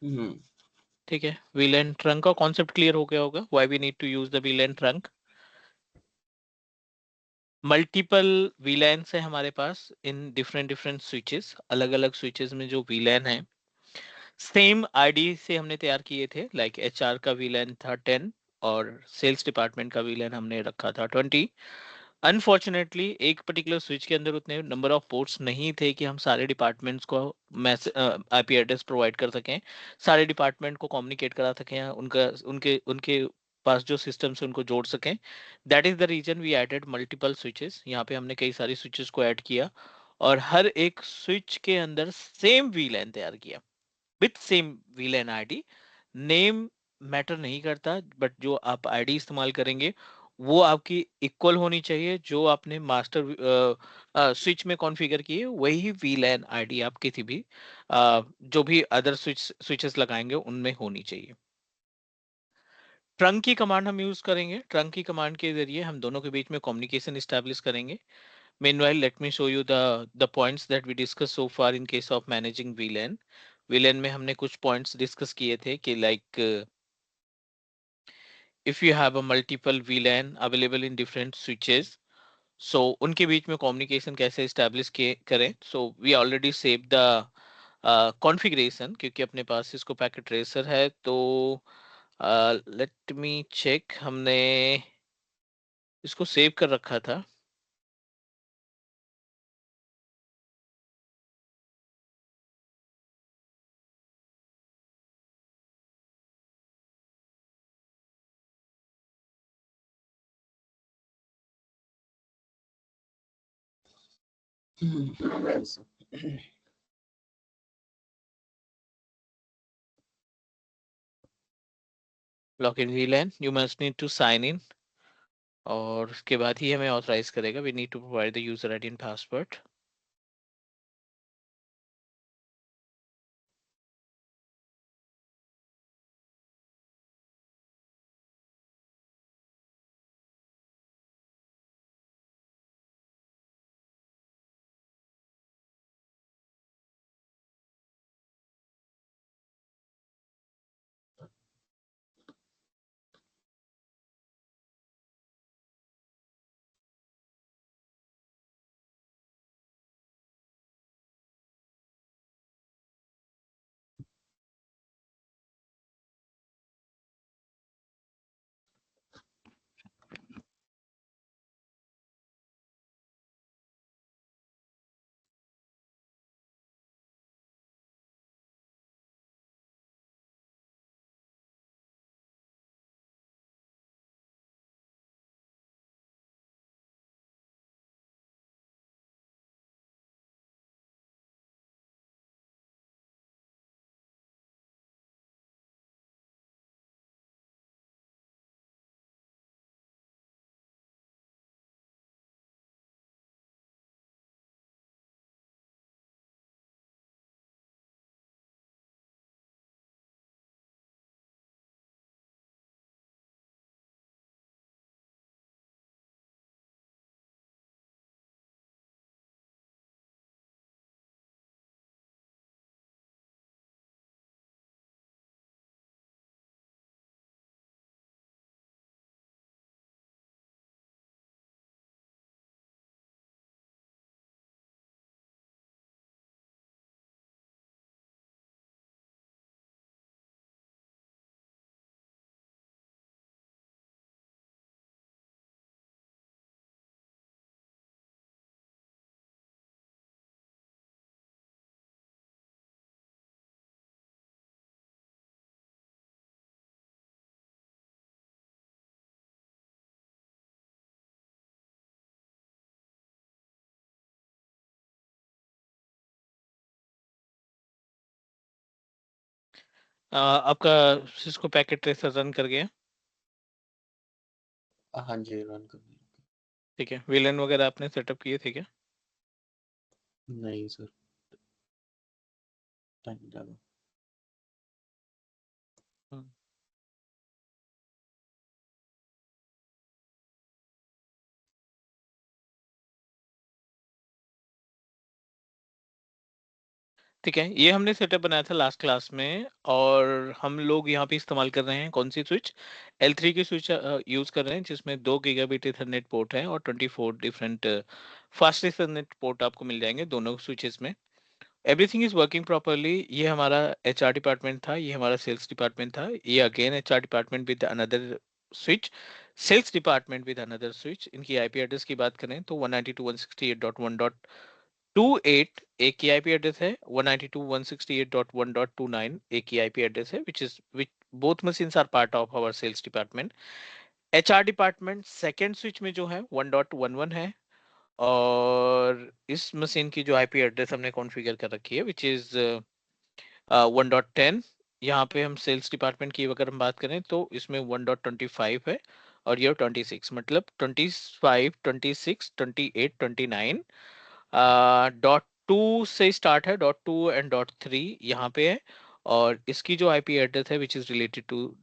हम्म। ठीक है, VLAN trunk का कॉन्सेप्ट क्लियर हो गया होगा, why we need to use the VLAN trunk. Multiple VLANs है हमारे पास इन डिफरेंट डिफरेंट स्विचेस, अलग अलग स्विचेस में जो VLAN है सेम आईडी से हमने तैयार किए थे। लाइक HR का VLAN था 10 और सेल्स डिपार्टमेंट का VLAN हमने रखा था 20। अनफॉर्चुनेटली एक पर्टिकुलर स्विच के अंदर उतने नंबर ऑफ पोर्ट्स नहीं थे कि हम सारे डिपार्टमेंट्स को IP एड्रेस प्रोवाइड कर सकें, सारे डिपार्टमेंट को कम्युनिकेट करा सकें, उनका उनके उनके पास जो सिस्टम से उनको जोड़ सकें। That is the reason we added multiple switches. यहाँ पे हमने कई सारी स्विचेस को ऐड किया और हर एक स्विच के अंदर सेम VLAN तैयार किया with same VLAN ID. Name matter नहीं करता, बट जो आप आईडी इस्तेमाल करेंगे वो आपकी इक्वल होनी चाहिए। जो आपने मास्टर स्विच में कॉन्फ़िगर की है वही VLAN आईडी आप किसी भी जो भी अदर स्विचेस लगाएंगे उनमें होनी चाहिए। ट्रंक की कमांड हम यूज करेंगे। ट्रंक की कमांड के जरिए हम दोनों के बीच में कम्युनिकेशन स्टैब्लिश करेंगे। Meanwhile, let me show you the points that we discussed so far in case of managing VLAN. VLAN में हमने कुछ points discuss किए थे कि like if you have a multiple VLAN available in different switches, so उनके बीच में communication कैसे establish करें। So we already saved the configuration क्योंकि अपने पास Cisco Packet Tracer है। तो let me check, हमने इसको सेव कर रखा था। Yes, sir. Login VLAN, you must need to sign in और उसके बाद ही हमें ऑथराइज करेगा। We need to provide the user ID and password. आपका सिस्को पैकेट ट्रेसर रन कर गया? हाँ जी, रन कर दिया। ठीक है, VLAN वगैरह आपने सेटअप किए थे क्या? नहीं सर, टाइम लगा। हम्म, ठीक है, ये हमने सेटअप बनाया था लास्ट क्लास में, और हम लोग यहाँ पे इस्तेमाल कर रहे हैं कौन सी स्विच, L3 की स्विच यूज कर रहे हैं, जिसमें 2 गीगाबिट ईथरनेट पोर्ट है और 24 डिफरेंट फास्ट ईथरनेट पोर्ट आपको मिल जाएंगे दोनों स्विचेस में। Everything is working properly. ये हमारा HR डिपार्टमेंट था, ये हमारा सेल्स डिपार्टमेंट था, ये again HR department with another switch, sales department with another switch. इनकी आईपी एड्रेस की बात करें तो 192.168.1.28 एक की आईपी एड्रेस है, 192.168.1.29 एक की आईपी एड्रेस है, which both machines are part of our sales department। HR department second switch में जो है 1.11 है, और इस मशीन की जो आईपी एड्रेस हमने कॉन्फ़िगर कर रखी है विच इज 1.10। यहाँ पे हम सेल्स डिपार्टमेंट की अगर हम बात करें तो इसमें 1.25 है, और ये 26, मतलब 25, 26, 28, 29 .2 से स्टार्ट है, .2 एंड .3 यहाँ पे है, और इसकी जो आईपी एड्रेस है which is related to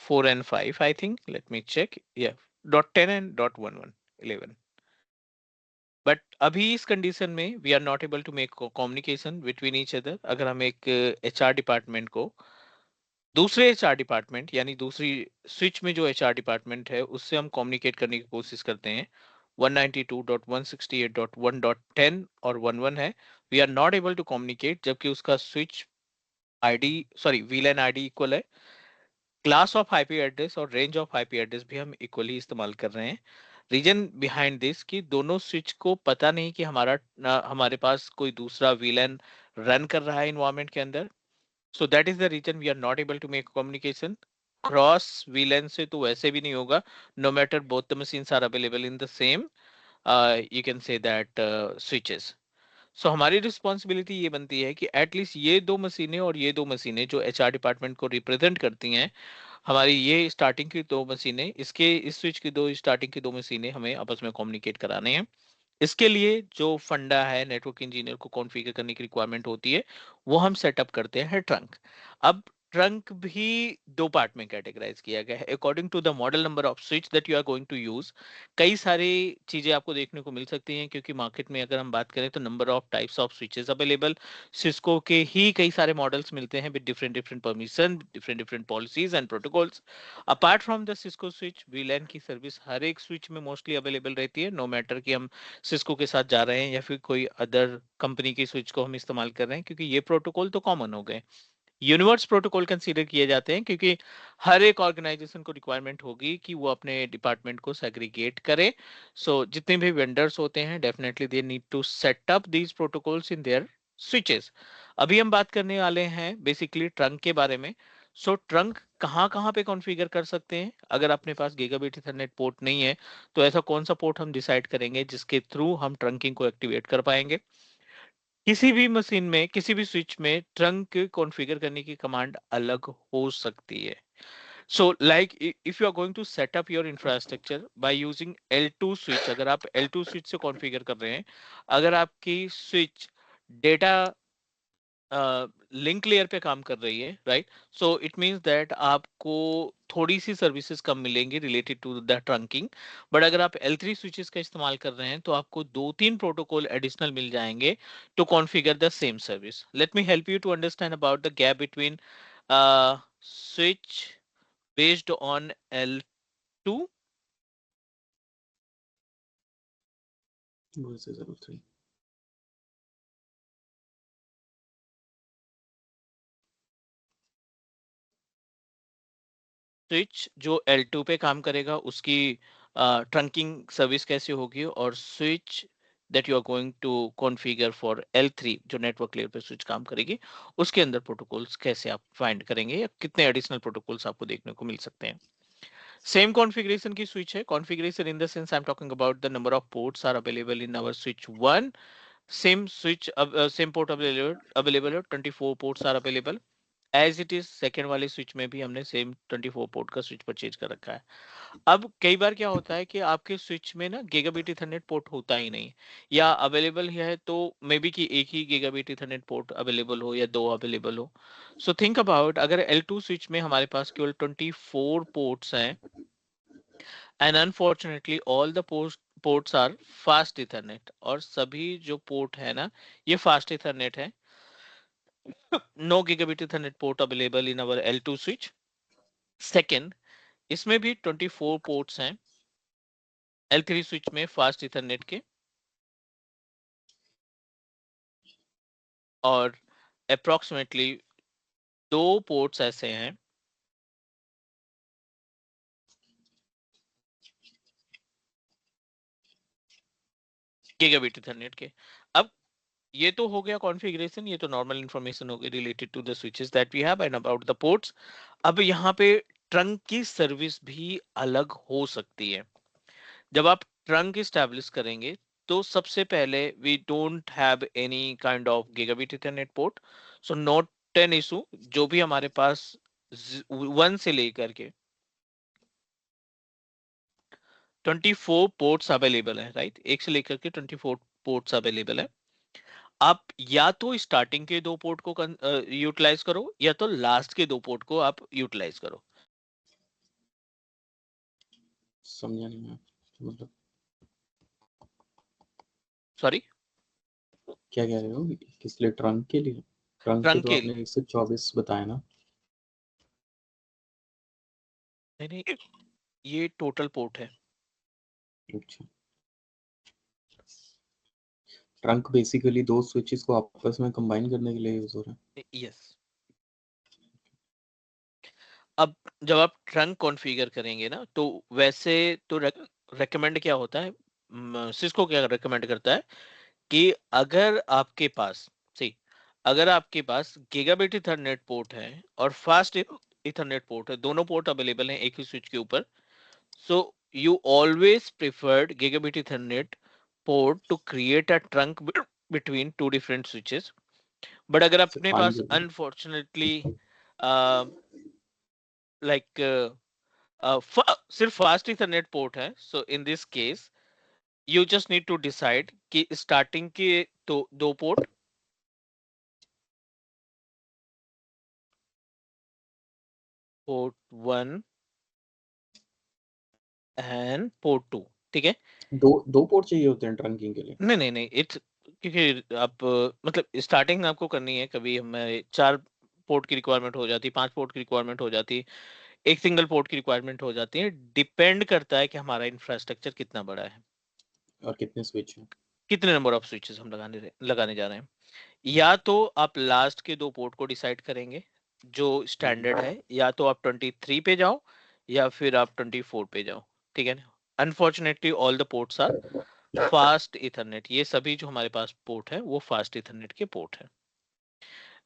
.4 and 5, I think, let me check, yeah, .10 and .11 11। But अभी इस कंडीशन में we are not able to make communication between each other. अगर हम एक HR डिपार्टमेंट को दूसरे HR डिपार्टमेंट, यानी दूसरी स्विच में जो HR डिपार्टमेंट है, उससे हम कम्युनिकेट करने की कोशिश करते हैं, 192.168.1.10 और 11 है, we are not able to communicate, जबकि उसका switch ID, sorry, VLAN ID equal है, क्लास ऑफ आईपी एड्रेस और रेंज ऑफ आईपी एड्रेस भी हम इक्वली इस्तेमाल कर रहे हैं। रीजन बिहाइंड दिस कि दोनों स्विच को पता नहीं कि हमारे पास कोई दूसरा वीलन रन कर रहा है इन्वायरमेंट के अंदर, so that is the reason we are not able to make communication. Cross VLAN से तो वैसे भी नहीं होगा, no matter both the machines are available in the same, you can say that switches. So हमारी responsibility ये बनती है कि एटलीस्ट ये दो मशीनें और ये दो मशीनें जो HR डिपार्टमेंट को रिप्रेजेंट करती हैं, हमारी ये स्टार्टिंग की दो मशीनें, इसके इस स्विच की दो स्टार्टिंग की दो मशीनें हमें आपस में कम्युनिकेट कराने हैं। इसके लिए जो फंडा है नेटवर्क इंजीनियर को कॉन्फ़िगर करने की रिक्वायरमेंट होती है, वो हम सेटअप करते हैं ट्रंक। अब ट्रंक भी दो पार्ट में कैटेगराइज किया गया है according to the model number of switch that you are going to use. कई सारी चीजें आपको देखने को मिल सकती हैं, क्योंकि मार्केट में अगर हम बात करें तो number of types of switches available, Cisco के ही कई सारे मॉडल्स मिलते हैं with different different permission, different different policies and protocols. Apart from the Cisco switch, वीलैन की सर्विस हर एक स्विच में मोस्टली अवेलेबल रहती है, नो मैटर कि हम सिस्को के साथ जा रहे हैं या फिर कोई अदर कंपनी की स्विच को हम इस्तेमाल कर रहे हैं, क्योंकि ये प्रोटोकॉल तो कॉमन हो गए, यूनिवर्स प्रोटोकॉल कंसीडर किए जाते हैं, क्योंकि हर एक ऑर्गेनाइजेशन को रिक्वायरमेंट होगी कि वो अपने डिपार्टमेंट को सेग्रीगेट करे। सो जितने भी वेंडर्स होते हैं, definitely they need to set up these protocols in their switches. अभी हम बात करने वाले हैं बेसिकली ट्रंक के बारे में। सो ट्रंक कहाँ कहाँ पे कॉन्फ़िगर कर सकते हैं? अगर अपने पास गीगाबिट ईथरनेट पोर्ट नहीं है, तो ऐसा कौन सा पोर्ट हम डिसाइड करेंगे जिसके थ्रू हम ट्रंकिंग को एक्टिवेट कर पाएंगे? किसी भी मशीन में, किसी भी स्विच में ट्रंक कॉन्फ़िगर करने की कमांड अलग हो सकती है। So like if you are going to set up your infrastructure by using L2 switch, अगर आप L2 switch से कॉन्फ़िगर कर रहे हैं, अगर आपकी स्विच डेटा लिंक लेयर पे काम कर रही है, right, so it means that आपको थोड़ी सी सर्विसेज कम मिलेंगी related to the trunking. But अगर आप L3 स्विचेस का इस्तेमाल कर रहे हैं तो आपको दो तीन प्रोटोकॉल एडिशनल मिल जाएंगे to configure the same service. Let me help you to understand about the gap between switch based on L2 versus L3। Switch जो L2 पे काम करेगा उसकी ट्रंकिंग सर्विस कैसे होगी, और switch that you are going to configure for L3 जो network layer पे स्विच काम करेगी, उसके अंदर प्रोटोकॉल्स कैसे आप फाइंड करेंगे, या कितने एडिशनल प्रोटोकॉल्स आपको देखने को मिल सकते हैं। सेम कॉन्फ़िगरेशन की स्विच है, configuration in the sense I am talking about the number of ports are available in our switch 1। Same switch, same port available है, 24 ports are available as it is. Second वाले switch में भी हमने same 24 port का switch purchase कर रखा है। अब कई बार क्या होता है कि आपके स्विच में ना गीगाबिट ईथरनेट पोर्ट होता ही नहीं, या अवेलेबल है तो मे बी कि एक ही गीगाबिट ईथरनेट पोर्ट अवेलेबल हो या दो अवेलेबल हो। सो थिंक अबाउट, अगर L2 स्विच में हमारे पास केवल 24 पोर्ट्स हैं, and unfortunately all the ports are fast Ethernet और सभी जो पोर्ट है ना ये फास्ट Ethernet है. No gigabit Ethernet port available in our L2 switch. Second, इसमें भी 24 पोर्ट्स हैं L3 स्विच में फास्ट Ethernet के और अप्रोक्सीमेटली 2 पोर्ट्स ऐसे हैं गीगाबिट Ethernet के. अब ये तो हो गया कॉन्फ़िगरेशन, ये तो नॉर्मल इंफॉर्मेशन हो गई related to the switches that we have and about the ports. अब यहाँ पे ट्रंक की सर्विस भी अलग हो सकती है. जब आप ट्रंक स्टैब्लिश करेंगे तो सबसे पहले we don't have any kind of gigabit Ethernet port, so not an issue. जो भी हमारे पास 1 से लेकर के 24 पोर्ट्स अवेलेबल है, राइट. एक से लेकर के 24 पोर्ट्स अवेलेबल है. आप या तो स्टार्टिंग के 2 पोर्ट को यूटिलाइज करो या तो लास्ट के 2 पोर्ट को आप यूटिलाइज करो. समझा नहीं मैं, मतलब सॉरी, क्या कह रहे हो, किस लिए? ट्रंक के लिए? ट्रंक के ट्रंक तो के आपने लिए 124 बताया ना. नहीं नहीं, ये टोटल पोर्ट है. अच्छा, ट्रंक बेसिकली दो स्विचेस को आपस में कंबाइन करने के लिए यूज हो रहा है. यस. अब जब आप ट्रंक कॉन्फ़िगर करेंगे ना तो वैसे तो रेकमेंड क्या होता है, सिस्को क्या रेकमेंड करता है कि अगर आपके पास सी अगर आपके पास गीगाबिट Ethernet पोर्ट है और फास्ट Ethernet पोर्ट है, दोनों पोर्ट अवेलेबल हैं एक ही स्विच के ऊपर, so you always preferred gigabit Ethernet port to create a trunk between two different switches. But अगर से अपने फाइन पास कर दिया. unfortunately uh, like सिर्फ फास्ट Ethernet पोर्ट है, so in this case you just need to decide कि starting के तो 2 पोर्ट, पोर्ट 1 एंड पोर्ट 2, ठीक है. दो दो पोर्ट चाहिए होते हैं ट्रंकिंग के लिए? नहीं नहीं नहीं, इट्स क्योंकि आप मतलब स्टार्टिंग आपको करनी है, कभी हमें 4 पोर्ट की रिक्वायरमेंट हो जाती है, 5 पोर्ट की रिक्वायरमेंट हो जाती है, एक सिंगल पोर्ट की रिक्वायरमेंट हो जाती है. डिपेंड करता है कि हमारा इंफ्रास्ट्रक्चर कितना बड़ा है, और कितने स्विच हैं? कितने नंबर ऑफ स्विचेस हम लगाने जा रहे हैं. या तो आप लास्ट के 2 पोर्ट को डिसाइड करेंगे जो स्टैंडर्ड है, या तो आप 23 पे जाओ या फिर आप 24 पे जाओ, ठीक है ना. Unfortunately all the ports are fast Ethernet, ये सभी जो हमारे पास पोर्ट है वो फास्ट Ethernet के पोर्ट है.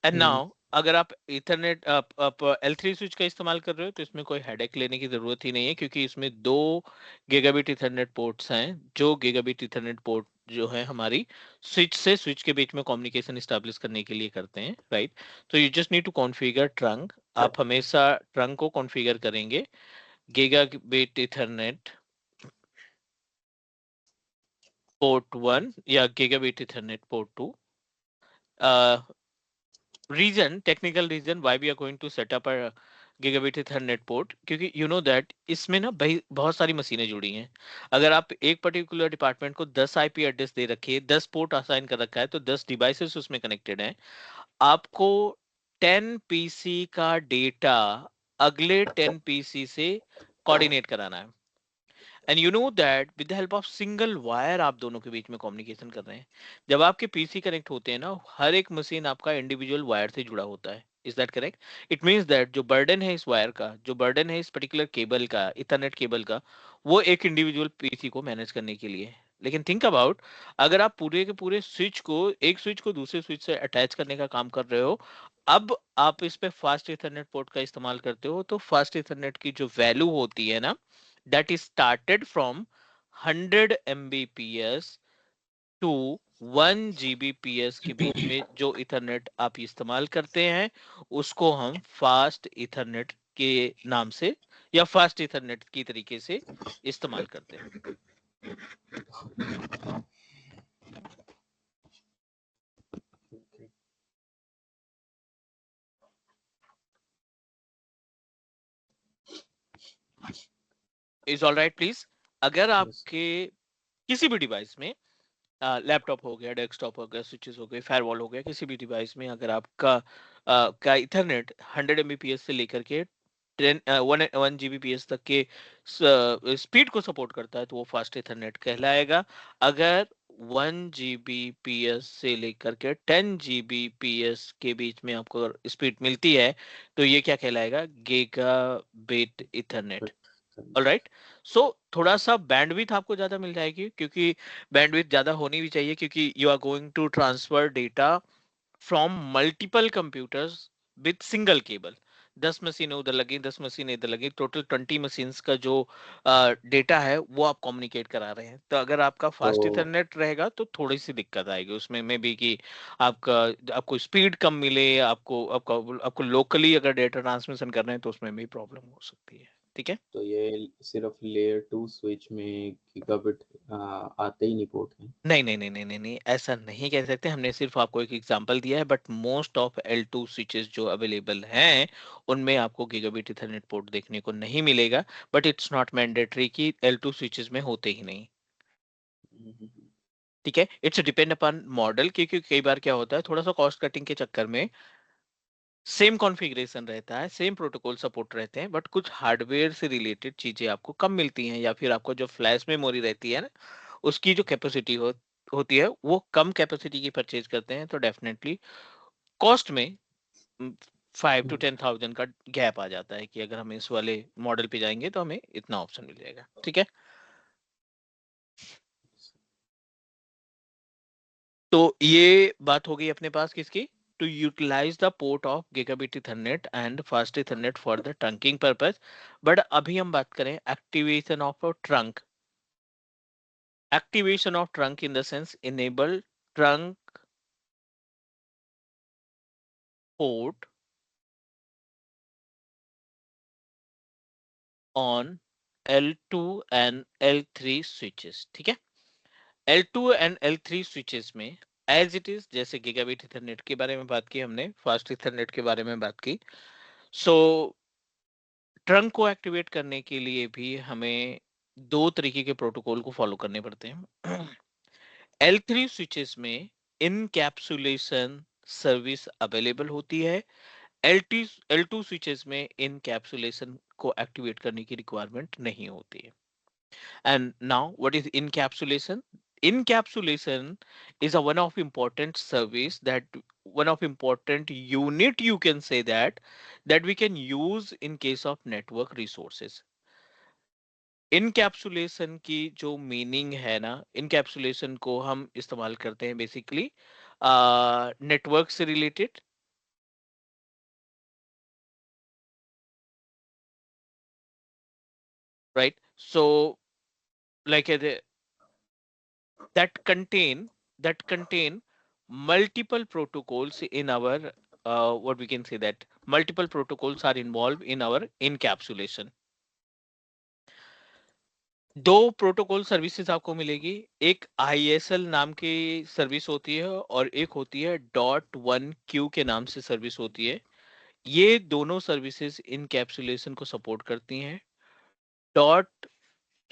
And hmm. नाउ अगर आप Ethernet आप L3 स्विच का इस्तेमाल कर रहे हो तो इसमें कोई हेडेक लेने की जरूरत ही नहीं है, क्योंकि इसमें 2 गीगाबिट Ethernet पोर्ट्स हैं जो गीगाबिट Ethernet पोर्ट जो है हमारी स्विच से स्विच के बीच में कम्युनिकेशन स्टैब्लिश करने के लिए करते हैं, राइट. तो you just need to configure trunk. आप हमेशा ट्रंक को कॉन्फ़िगर करेंगे गीगाबिट Ethernet पोर्ट 1 या gigabit Ethernet port 2. Reason, technical reason why we are going to set up a gigabit Ethernet port, क्योंकि यू नो दैट इसमें ना भाई बहुत सारी मशीनें जुड़ी हैं. अगर आप एक पर्टिकुलर डिपार्टमेंट को 10 आईपी एड्रेस दे रखिए, 10 पोर्ट असाइन कर रखा है, तो 10 डिवाइसेस उसमें कनेक्टेड हैं. आपको 10 पीसी का डेटा अगले 10 पीसी से कोऑर्डिनेट कराना है. And you know that with the help of single wire आप दोनों के बीच में कम्युनिकेशन कर रहे हैं. जब आपके पीसी कनेक्ट होते हैं ना, हर एक मशीन आपका इंडिविजुअल वायर से जुड़ा होता है. Is that correct? It means that जो बर्डन है इस वायर का, जो बर्डन है इस पर्टिकुलर केबल का, इथरनेट केबल का, वो एक इंडिविजुअल पीसी को मैनेज करने के लिए है. लेकिन थिंक अबाउट, अगर आप पूरे के पूरे स्विच को, एक स्विच को दूसरे स्विच से अटैच करने का काम कर रहे हो, अब आप इस पे फास्ट इथरनेट पोर्ट का इस्तेमाल करते हो, तो फास्ट इथरनेट की जो वैल्यू होती है ना, that is started from 100 mbps to 1 gbps के बीच में जो इथरनेट आप इस्तेमाल करते हैं उसको हम फास्ट इथरनेट के नाम से या फास्ट इथरनेट की तरीके से इस्तेमाल करते हैं. Is all right please. अगर यस. आपके किसी भी डिवाइस में, लैपटॉप हो गया, डेस्कटॉप हो गया, स्विचेस हो गए, फायरवॉल हो गया, किसी भी डिवाइस में अगर आपका का इथरनेट 100 Mbps से लेकर के 1 Gbps तक के स्पीड को सपोर्ट करता है तो वो फास्ट इथरनेट कहलाएगा। अगर 1 Gbps से लेकर के 10 Gbps के बीच में आपको स्पीड मिलती है तो ये क्या कहलाएगा? Gigabit Ethernet. ऑलराइट, सो थोड़ा सा बैंडविथ आपको ज्यादा मिल जाएगी, क्योंकि बैंडविथ ज्यादा होनी भी चाहिए, क्योंकि you are going to transfer data from multiple computers with single cable. 10 मशीनें उधर लगी, 10 मशीनें इधर लगी, टोटल 20 मशीन्स का जो डेटा है वो आप कम्युनिकेट करा रहे हैं। तो अगर आपका फास्ट तो इथरनेट रहेगा तो थोड़ी सी दिक्कत आएगी उसमें में भी, कि आपका आपको स्पीड कम मिले, आपको आपको आपको लोकली अगर डेटा ट्रांसमिशन कर रहे हैं तो उसमें भी प्रॉब्लम हो सकती है। ठीक है, तो ये सिर्फ लेयर 2 स्विच में गीगाबिट आते ही नहीं पोर्ट है। नहीं नहीं नहीं नहीं नहीं नहीं, ऐसा नहीं कह सकते। हमने सिर्फ आपको एक एग्जांपल दिया है, but most of L2 switches जो अवेलेबल हैं उनमें आपको गीगाबिट ईथरनेट पोर्ट देखने को नहीं मिलेगा। बट इट्स नॉट मैंडेटरी कि L2 स्विचेस में होते ही नहीं। हम्म, ठीक है, इट्स डिपेंड अपॉन मॉडल, क्योंकि कई बार क्या होता है, थोड़ा सा कॉस्ट कटिंग के चक्कर में सेम कॉन्फ़िगरेशन रहता है, सेम प्रोटोकॉल सपोर्ट रहते हैं, बट कुछ हार्डवेयर से रिलेटेड चीजें आपको कम मिलती हैं, या फिर आपको जो फ्लैश मेमोरी रहती है ना, उसकी जो कैपेसिटी होती है वो कम कैपेसिटी की परचेज करते हैं, तो डेफिनेटली कॉस्ट में 5 to 10,000 का गैप आ जाता है, कि अगर हम इस वाले मॉडल पे जाएंगे तो हमें इतना ऑप्शन मिल जाएगा। ठीक है, तो ये बात हो गई अपने पास किसकी? To utilise the port of gigabit Ethernet and fast Ethernet for the trunking purpose. But अभी हम बात करें activation of trunk. Activation of trunk in the sense enable trunk port on L2 and L3 switches। ठीक है, L2 and L3 switches में as it is, जैसे gigabit Ethernet के बारे में बात की हमने, फास्ट ईथरनेट के बारे में बात की, सो ट्रंक को एक्टिवेट करने के लिए भी हमें दो तरीके के प्रोटोकॉल को फॉलो करने पड़ते हैं। L3 स्विचेस में इनकैप्सुलेशन सर्विस अवेलेबल होती है। L2 स्विचेस में इनकैप्सुलेशन को एक्टिवेट करने की रिक्वायरमेंट नहीं होती है। And now, what is encapsulation? Encapsulation is a one of important service, that one of important unit, you can say that we can use in case of network resources. Encapsulation की जो meaning है ना, encapsulation को हम इस्तेमाल करते हैं basically network से related, right? So like that contain that contain multiple protocols in our what we can say, that multiple protocols are involved in our encapsulation। दो प्रोटोकॉल सर्विसेज आपको मिलेगी, एक ISL नाम की सर्विस होती है और एक होती है .1Q के नाम से सर्विस होती है। ये दोनों सर्विसेज इनकैप्सुलेशन को सपोर्ट करती हैं।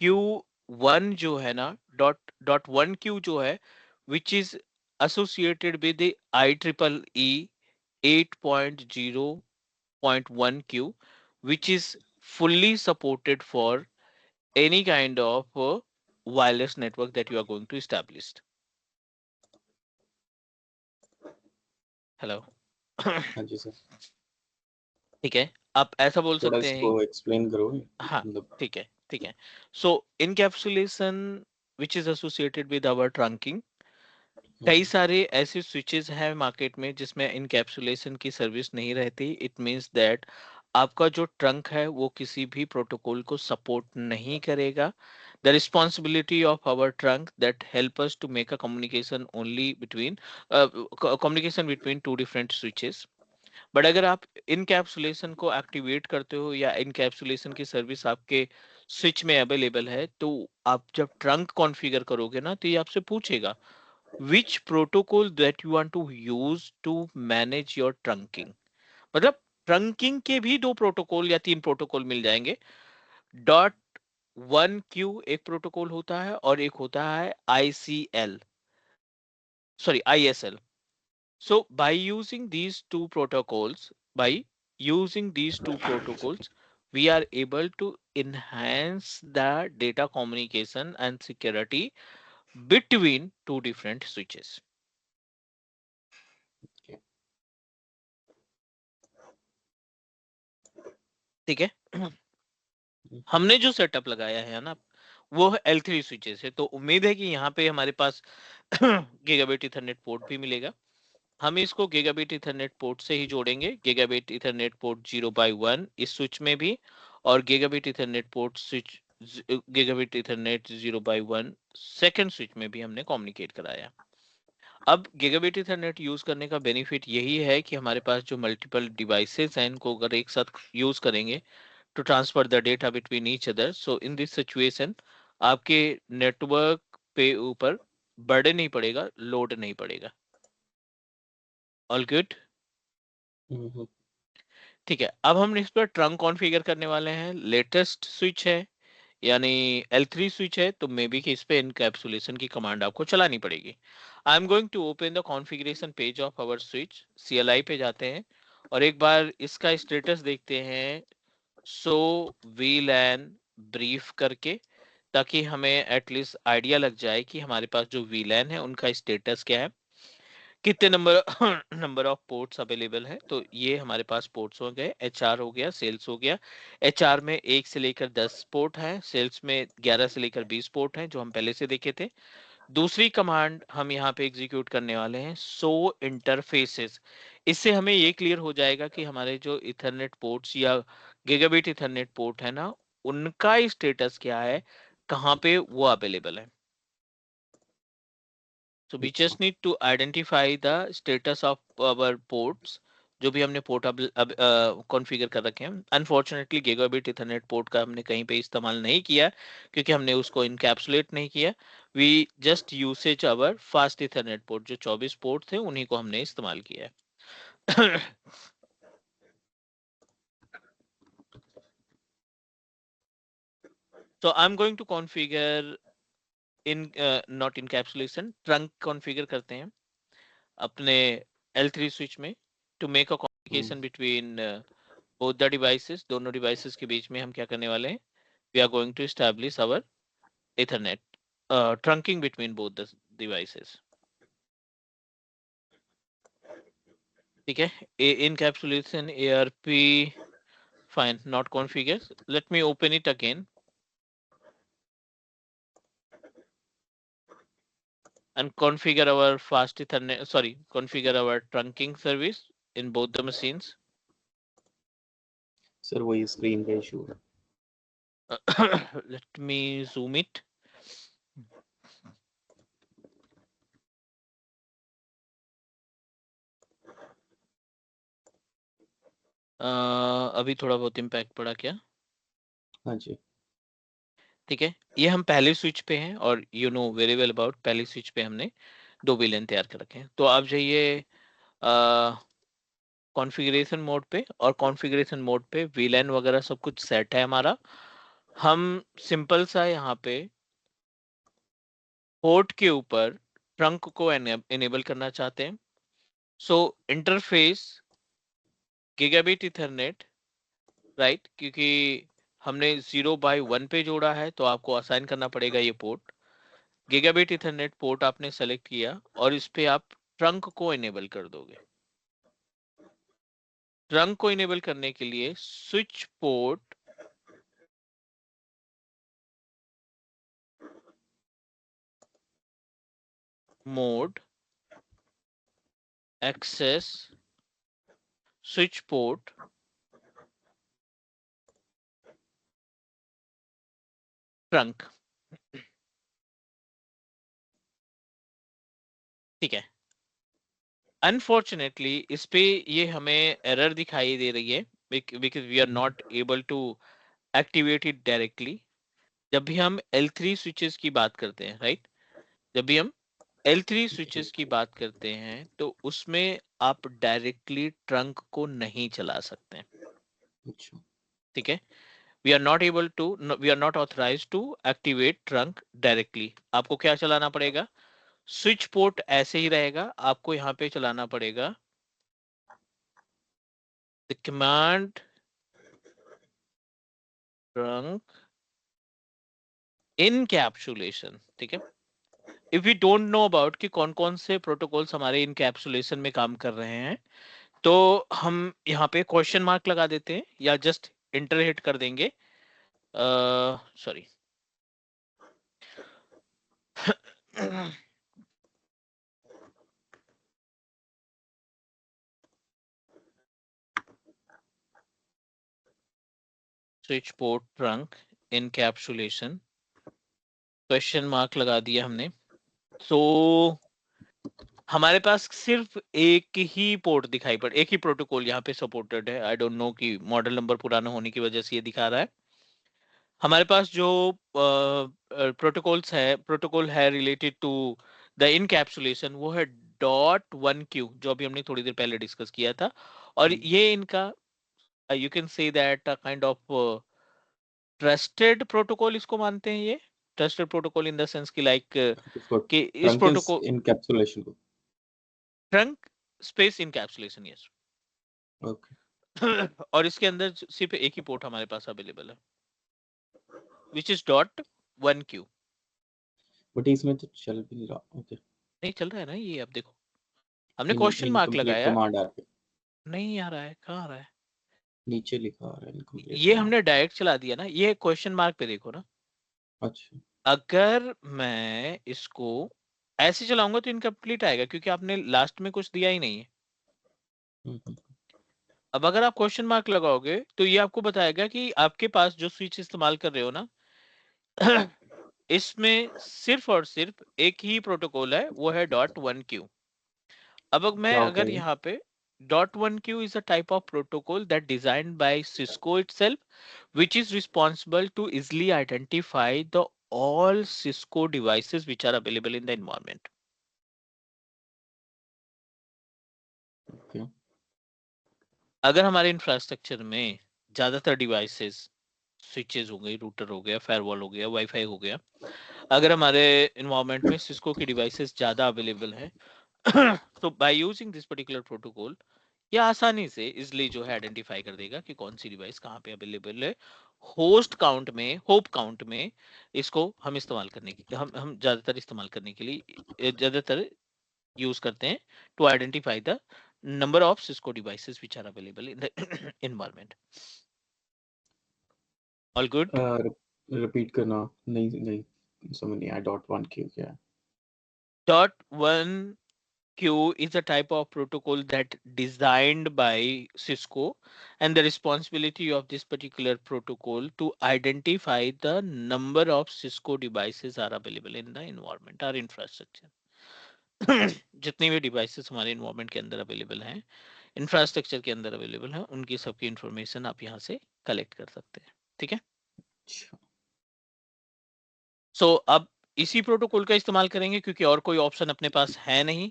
.Q1 जो है ना, .1Q जो है, which is associated with the IEEE 8.0.1Q, which is fully supported for any kind of wireless network that you are going to establish। Hello. हाँ जी सर, ठीक है, आप ऐसा बोल थोड़ा सकते हैं। इसको एक्सप्लेन करो हाँ, मतलब। ठीक है ठीक है। So encapsulation which is associated with our trunking. कई सारे ऐसे स्विचेस हैं मार्केट में जिसमें इनकैप्सुलेशन की सर्विस नहीं रहती। इट मींस दैट आपका जो ट्रंक है वो किसी भी प्रोटोकॉल को सपोर्ट नहीं करेगा। The responsibility of our trunk that help us to make a communication only between communication between two different switches. But अगर आप इनकैप्सुलेशन को एक्टिवेट करते हो या इनकैप्सुलेशन की सर्विस आपके स्विच में अवेलेबल है, तो आप जब ट्रंक कॉन्फ़िगर करोगे ना तो ये आपसे पूछेगा which protocol that you want to use to manage your trunking। मतलब ट्रंकिंग के भी दो प्रोटोकॉल या तीन प्रोटोकॉल मिल जाएंगे। वन क्यू एक प्रोटोकॉल होता है और एक होता है ICL, sorry, ISL. So by using these two protocols, we are able to enhance the data communication and security between two different switches. Okay. ठीक है. हमने जो सेटअप लगाया है ना, वो है L3 स्विचेस है, तो उम्मीद है कि यहाँ पे हमारे पास गीगाबिट ईथरनेट पोर्ट भी मिलेगा. हम इसको गीगाबिट ईथरनेट पोर्ट से ही जोड़ेंगे, गीगाबिट ईथरनेट पोर्ट 0/1 इस स्विच में भी, और gigabit Ethernet port switch gigabit Ethernet 0/1 second switch में भी हमने कम्युनिकेट कराया. अब गीगाबिट ईथरनेट यूज करने का बेनिफिट यही है कि हमारे पास जो मल्टीपल डिवाइसेस हैं इनको अगर एक साथ यूज करेंगे to transfer the data between each other. So in this situation आपके नेटवर्क पे ऊपर बर्डन नहीं पड़ेगा, लोड नहीं पड़ेगा. All good. हम्म. ठीक है, अब हम इस पर ट्रंक कॉन्फ़िगर करने वाले हैं. लेटेस्ट स्विच है यानी L3 स्विच है, तो मे बी कि इस पे इनकैप्सुलेशन की कमांड आपको चलानी पड़ेगी. I am going to open the configuration page of our switch. CLI पे जाते हैं और एक बार इसका स्टेटस देखते हैं. सो VLAN ब्रीफ करके, ताकि हमें एटलीस्ट आइडिया लग जाए कि हमारे पास जो VLAN है उनका स्टेटस क्या है, कितने नंबर ऑफ पोर्ट्स अवेलेबल है. तो ये हमारे पास पोर्ट्स हो गए. HR हो गया, सेल्स हो गया. HR में 1 से लेकर 10 पोर्ट हैं, सेल्स में 11 से लेकर 20 पोर्ट हैं जो हम पहले से देखे थे. दूसरी कमांड हम यहाँ पे एग्जीक्यूट करने वाले हैं, सो इंटरफेसेस. इससे हमें ये क्लियर हो जाएगा कि हमारे जो इथरनेट पोर्ट्स या गीगाबिट इथरनेट पोर्ट है ना, उनका स्टेटस क्या है, कहाँ पे वो अवेलेबल है. So we just need to identify the status of our ports, जो भी हमने पोर्ट अब कॉन्फ़िगर कर रखे हैं. अनफॉर्चुनेटली गीगाबिट इथरनेट पोर्ट का हमने कहीं पे इस्तेमाल नहीं किया क्योंकि हमने उसको इनकैप्सुलेट नहीं किया. We just usage our fast Ethernet port, जो 24 पोर्ट थे उन्हीं को हमने इस्तेमाल किया है. So I'm going to configure in not encapsulation, trunk configure करते हैं अपने L3 स्विच में to make a communication between both the devices. दोनों डिवाइसेस के बीच में हम क्या करने वाले हैं, we are going to establish our ethernet trunking between both the devices. ठीक है. Encapsulation ARP fine, not configure. Let me open it again and configure our fast ethernet, sorry, configure our trunking service in both the machines. Sir वही screen का issue है. Let me zoom it. अभी थोड़ा बहुत impact पड़ा क्या? हाँ जी. ठीक है, ये हम पहले स्विच पे हैं और you know very well about पहले स्विच पे हमने 2 VLAN तैयार कर रखे हैं. तो आप जाइए कॉन्फ़िगरेशन मोड पे, और कॉन्फ़िगरेशन मोड पे VLAN वगैरह सब कुछ सेट है हमारा. हम सिंपल सा यहाँ पे पोर्ट के ऊपर ट्रंक को एनेबल करना चाहते हैं. सो इंटरफेस गीगाबिट इथरनेट, राइट, क्योंकि हमने 0/1 पे जोड़ा है तो आपको असाइन करना पड़ेगा ये पोर्ट. गीगाबिट इथरनेट पोर्ट आपने सेलेक्ट किया और इस पे आप ट्रंक को इनेबल कर दोगे. ट्रंक को इनेबल करने के लिए switch port mode access switch port trunk. ठीक है. अनफॉर्चुनेटली इस पे ये हमें एरर दिखाई दे रही है because we are not able to activate it directly. जब भी हम L3 स्विचेस की बात करते हैं, राइट, जब भी हम L3 स्विचेस की बात करते हैं तो उसमें आप डायरेक्टली ट्रंक को नहीं चला सकते. अच्छा. ठीक है. We are not able to, we are not authorise to activate trunk directly. आपको क्या चलाना पड़ेगा? स्विच पोर्ट ऐसे ही रहेगा, आपको यहाँ पे चलाना पड़ेगा द कमांड ट्रंक इनकैप्सुलेशन। ठीक है, if we don't know about कि कौन कौन से प्रोटोकॉल्स हमारे इनकैप्सुलेशन में काम कर रहे हैं, तो हम यहाँ पे क्वेश्चन मार्क लगा देते हैं या जस्ट इंटर हिट कर देंगे। Sorry switch port trunk encapsulation, question mark लगा दिया हमने। तो हमारे पास सिर्फ एक ही पोर्ट दिखाई पड़, एक ही प्रोटोकॉल यहाँ पे सपोर्टेड है। आई डोंट नो कि मॉडल नंबर पुराना होने की वजह से ये दिखा रहा है। हमारे पास जो प्रोटोकॉल है रिलेटेड टू द इनकैप्सुलेशन, वो है .1q, जो अभी हमने थोड़ी देर पहले डिस्कस किया था। और ये इनका you can say that kind of trusted protocol इसको मानते हैं। ये trusted protocol in the sense कि लाइक कि इस ट्रंक प्रोटोकॉल इनकैप्सुलेशन को, trunk space encapsulation, yes. Okay. और इसके अंदर सिर्फ एक ही पोर्ट हमारे पास अवेलेबल है, विच इज .1q। बट इसमें तो चल भी नहीं रहा। ओके, नहीं चल रहा है ना ये, अब देखो हमने इन क्वेश्चन मार्क इनकम्प्लीट लगाया, कमांड आ रही है, नहीं आ रहा है, कहाँ आ रहा है? नीचे लिखा आ रहा है इनकम्प्लीट ये कमांड। हमने डायरेक्ट चला दिया ना, ये क्वेश्चन मार्क पे देखो ना। अच्छा, अगर मैं इसको ऐसे चलाऊंगा तो इनकम्प्लीट आएगा, क्योंकि आपने लास्ट में कुछ दिया ही नहीं है। हम्म, अब अगर आप क्वेश्चन मार्क लगाओगे तो ये आपको बताएगा कि आपके पास जो स्विच इस्तेमाल कर रहे हो ना इसमें सिर्फ और सिर्फ एक ही प्रोटोकॉल है, वो है .1q। अब मैं क्या होता अगर है ये? यहाँ पे .1q is a type of protocol that designed by Cisco itself, which is responsible to easily identify the all Cisco devices which are available in the environment. Okay. अगर हमारे इंफ्रास्ट्रक्चर में ज्यादातर डिवाइसेस, स्विचेस हो गई, router हो गया, firewall हो गया, वाईफाई हो गया, अगर हमारे इन्वायरमेंट में सिस्को की डिवाइसेस ज्यादा अवेलेबल है तो by using this particular protocol ये आसानी से इजली जो है आइडेंटिफाई कर देगा कि कौन सी डिवाइस कहाँ पे अवेलेबल है। होस्ट काउंट में, होप काउंट में इसको हम इस्तेमाल करने की, हम ज्यादातर इस्तेमाल करने के लिए ज्यादातर यूज करते हैं to identify the number of Cisco devices which are available in the environment. All good? Repeat करना, नहीं नहीं समझ नहीं आया। .1q क्या है? .1q is a type of protocol that designed by Cisco, and the responsibility of this particular protocol to identify the number of Cisco devices are available in the environment or infrastructure. जितनी भी devices हमारे environment के अंदर available हैं, infrastructure के अंदर available है, उनकी सबकी इंफॉर्मेशन आप यहाँ से कलेक्ट कर सकते हैं। ठीक है, अच्छा, सो अब इसी प्रोटोकॉल का इस्तेमाल करेंगे क्योंकि और कोई ऑप्शन अपने पास है नहीं।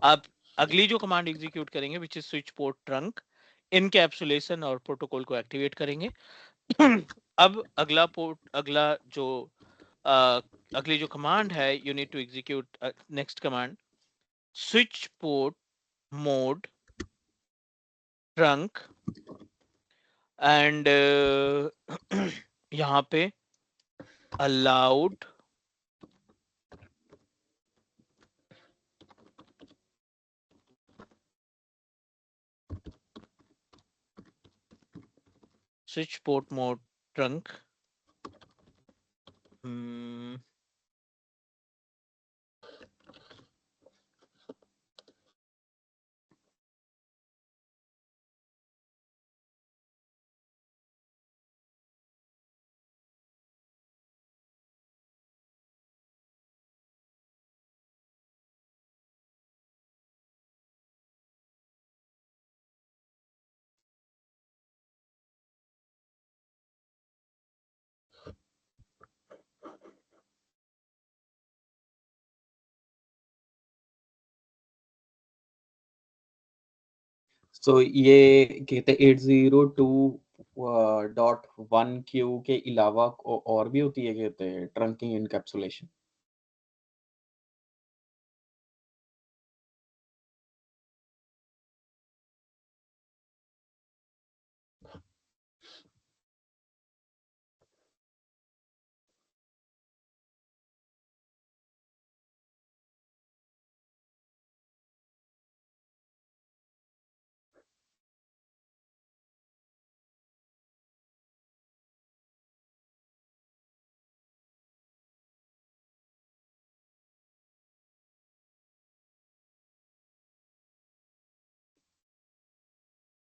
अब अगली जो कमांड एग्जीक्यूट करेंगे which is switch port trunk encapsulation, और प्रोटोकॉल को एक्टिवेट करेंगे। अब अगला जो अ, अगली जो कमांड है, you need to execute next command switch port mode trunk, and यहाँ पे allowed switch port mode trunk. तो ये कहते हैं 802 .1q के अलावा और भी होती है कहते हैं ट्रंकिंग इनकैप्सुलेशन?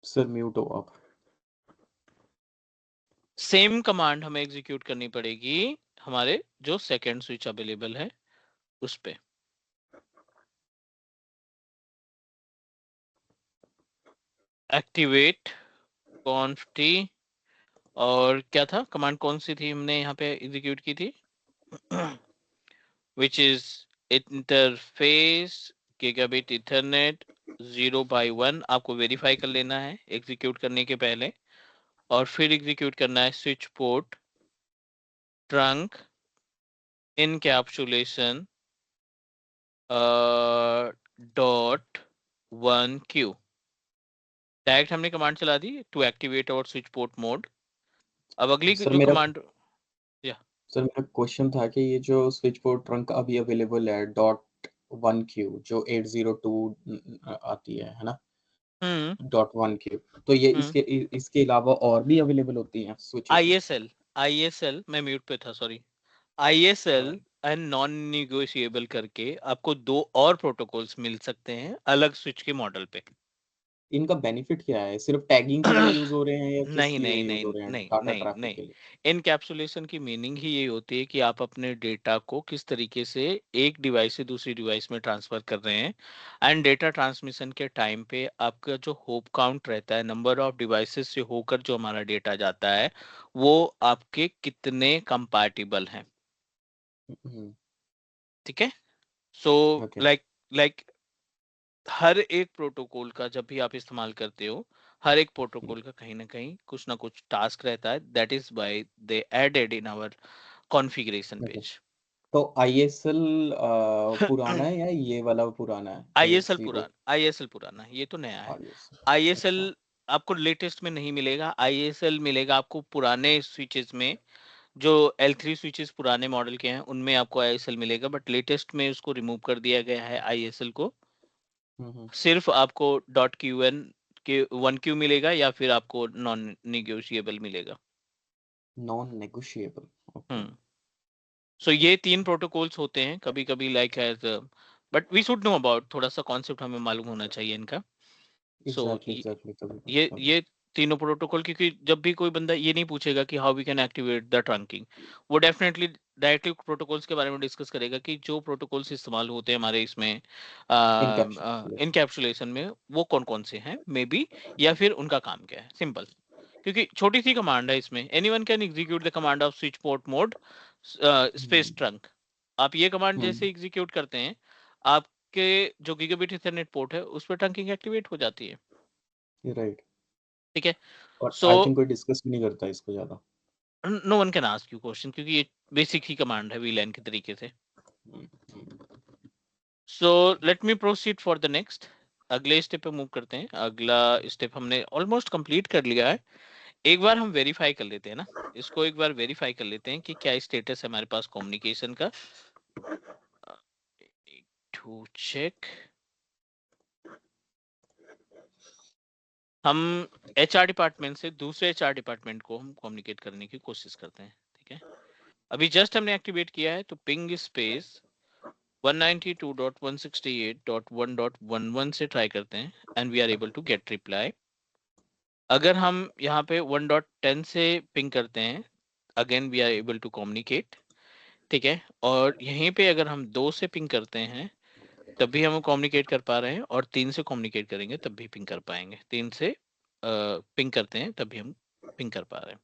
सर म्यूट हो आप। सेम कमांड हमें एग्जीक्यूट करनी पड़ेगी हमारे जो सेकंड स्विच अवेलेबल है उस पे। एक्टिवेट कॉन्फ टी, और क्या था कमांड, कौन सी थी हमने यहाँ पे एग्जीक्यूट की थी? which is interface gigabit ethernet 0/1। आपको वेरीफाई कर लेना है एग्जीक्यूट करने के पहले, और फिर एग्जीक्यूट करना है switch port trunk encapsulation .1q। Direct हमने कमांड चला दी टू एक्टिवेट और स्विच पोर्ट मोड। अब अगली सर जो मेरा कमांड, या सर मेरा क्वेश्चन था कि ये जो स्विच पोर्ट ट्रंक अभी अवेलेबल है .1q जो 802 आती है ना? हम्म .1q, तो ये हम्म इसके अलावा और भी अवेलेबल होती हैं स्विचेस में? ISL मैं म्यूट पे था, sorry. ISL and non negotiable करके आपको दो और प्रोटोकॉल्स मिल सकते हैं अलग स्विच के मॉडल पे। इनका बेनिफिट क्या है? सिर्फ टैगिंग के लिए यूज हो रहे हैं या किस नहीं लिए नहीं यूज नहीं हो रहे हैं? नहीं डाटा नहीं ट्रैफिक नहीं, के लिए? इनकैप्सुलेशन की मीनिंग ही ये होती है कि आप अपने डेटा को किस तरीके से एक डिवाइस से दूसरी डिवाइस में ट्रांसफर कर रहे हैं, एंड डेटा ट्रांसमिशन के टाइम पे आपका जो होप काउंट रहता है, नंबर ऑफ डिवाइसेस से होकर जो हमारा डेटा जाता है, वो आपके कितने कंपैटिबल हैं। हम्म, ठीक है। So okay. लाइक हर एक प्रोटोकॉल का जब भी आप इस्तेमाल करते हो, हर एक प्रोटोकॉल का कहीं ना कहीं कुछ ना कुछ टास्क रहता है, that is by they added in our configuration okay, page. तो आईएसएल पुराना है या ये वाला पुराना है? आईएसएल 80 पुराना, आईएसएल पुराना है, ये तो नया है। आईएसएल? आईएसएल अच्छा। आपको लेटेस्ट में नहीं मिलेगा, आईएसएल मिलेगा आपको पुराने स्विचेस में। जो L3 स्विचेस पुराने मॉडल के हैं उनमें आपको आईएसएल मिलेगा, बट लेटेस्ट में उसको रिमूव कर दिया गया है आईएसएल को। हम्म। सिर्फ आपको डॉट क्यू एन के 1Q मिलेगा, या फिर आपको नॉन निगोशिएबल मिलेगा। Non negotiable, okay. Hmm. So ये तीन प्रोटोकॉल्स होते हैं कभी कभी, like as, but we should know about, थोड़ा सा कॉन्सेप्ट हमें मालूम होना चाहिए इनका। सो एग्जैक्टली एग्जैक्टली, तभी तो ये तीनों प्रोटोकॉल, क्योंकि जब भी कोई बंदा ये नहीं पूछेगा कि how we can activate the trunking, वो डेफिनेटली डायरेक्टली प्रोटोकॉल्स के बारे में डिस्कस करेगा कि जो प्रोटोकॉल्स इस्तेमाल होते हैं हमारे इसमें इनकैप्सुलेशन। इनकैप्सुलेशन में, वो कौन कौन से हैं मे बी, या फिर उनका काम क्या है, सिंपल। क्योंकि छोटी सी कमांड है इसमें, anyone can execute the command off switch port mode space trunk. आप ये कमांड जैसे हम्म, एग्जीक्यूट करते हैं, आपके जो गीगाबिट ईथरनेट पोर्ट है उस पर ट्रंकिंग एक्टिवेट हो जाती है। राइट। ठीक है। और सो आई थिंक कोई डिस्कस भी नहीं करता इसको ज्यादा। No one can ask you question, क्योंकि ये बेसिक ही कमांड है वीलैन के तरीके से। Hmm. So let me proceed for the next. अगले स्टेप पे मूव करते हैं। अगला स्टेप हमने ऑलमोस्ट कंप्लीट कर लिया है। एक बार हम वेरीफाई कर लेते हैं ना, इसको एक बार वेरीफाई कर लेते हैं कि क्या स्टेटस है हमारे पास कम्युनिकेशन का। टू चेक, हम HR डिपार्टमेंट से दूसरे HR डिपार्टमेंट को हम कम्युनिकेट करने की कोशिश करते हैं। ठीक है। अभी जस्ट हमने एक्टिवेट किया है, तो पिंग स्पेस 192.168.1.11 से ट्राई करते हैं, and we are able to get reply. अगर हम यहाँ पे 1.10 से पिंग करते हैं, again we are able to communicate. ठीक है। और यहीं पे अगर हम 2 से पिंग करते हैं, तब भी हम कम्युनिकेट कर पा रहे हैं, और 3 से कम्युनिकेट करेंगे तब भी पिंग कर पाएंगे। 3 से पिंग करते हैं तब भी हम पिंग कर पा रहे हैं।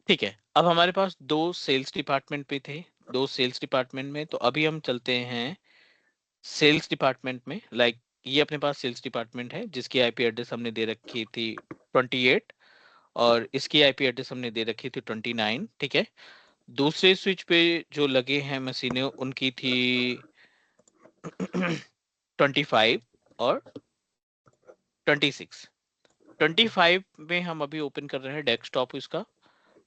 ठीक है। अब हमारे पास 2 सेल्स डिपार्टमेंट पे थे, 2 सेल्स डिपार्टमेंट में, तो अभी हम चलते हैं सेल्स डिपार्टमेंट में। ये अपने पास सेल्स डिपार्टमेंट है जिसकी IP एड्रेस हमने दे रखी थी 28, और इसकी आईपी एड्रेस हमने दे रखी थी 29, ठीक है। दूसरे स्विच पे जो लगे हैं मशीनें उनकी थी 25 और 26। 25 में हम अभी ओपन कर रहे हैं डेस्कटॉप, इसका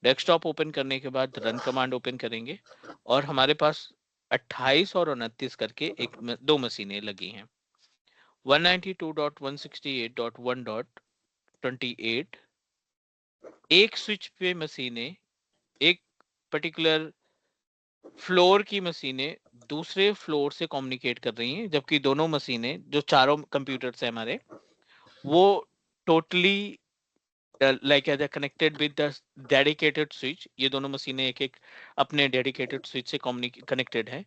डेस्कटॉप ओपन करने के बाद रन कमांड ओपन करेंगे और हमारे पास 28 और 29 करके दो मशीनें लगी हैं। 192.168.1.28 एक स्विच पे मशीनें, एक पर्टिकुलर फ्लोर की मशीनें दूसरे फ्लोर से कम्युनिकेट कर रही हैं, जबकि दोनों मशीनें जो चारों कंप्यूटर्स हैं हमारे वो totally like as connected with the dedicated switch. ये दोनों मशीनें एक एक अपने डेडिकेटेड स्विच से कनेक्टेड है।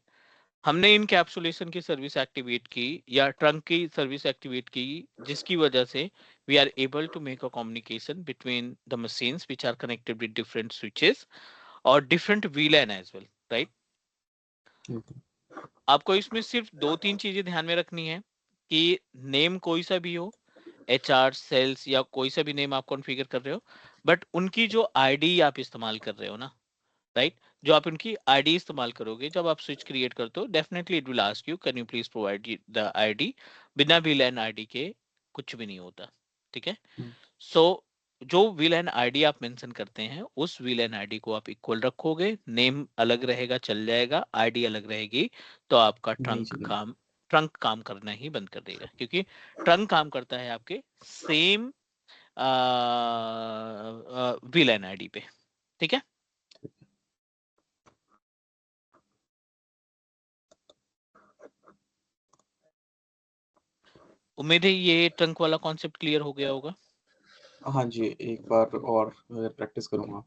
हमने इनकैप्सुलेशन की सर्विस एक्टिवेट की या ट्रंक की सर्विस एक्टिवेट की, जिसकी वजह से we are able to make a communication between the machines which are connected with different switches और different VLAN as well, right. आपको इसमें सिर्फ 2-3 चीजें ध्यान में रखनी है कि नेम कोई सा भी हो, HR सेल्स या कोई सा भी नेम आप कॉन्फ़िगर कर रहे हो, बट उनकी जो आईडी आप इस्तेमाल कर रहे हो ना, राइट, जो आप उनकी आईडी इस्तेमाल करोगे जब आप स्विच क्रिएट करते हो, definitely it will ask you can you please provide the ID. बिना VLAN आईडी के कुछ भी नहीं होता, ठीक है। सो जो VLAN आईडी आप मेंशन करते हैं उस VLAN आईडी को आप इक्वल रखोगे, नेम अलग रहेगा चल जाएगा, आईडी अलग रहेगी तो आपका नहीं चलेगा। ट्रंक काम करना ही बंद कर देगा, क्योंकि ट्रंक काम करता है आपके सेम VLAN आईडी पे, ठीक है। उम्मीद है ये ट्रंक वाला कॉन्सेप्ट क्लियर हो गया होगा। हाँ जी, एक बार और अगर प्रैक्टिस करूँगा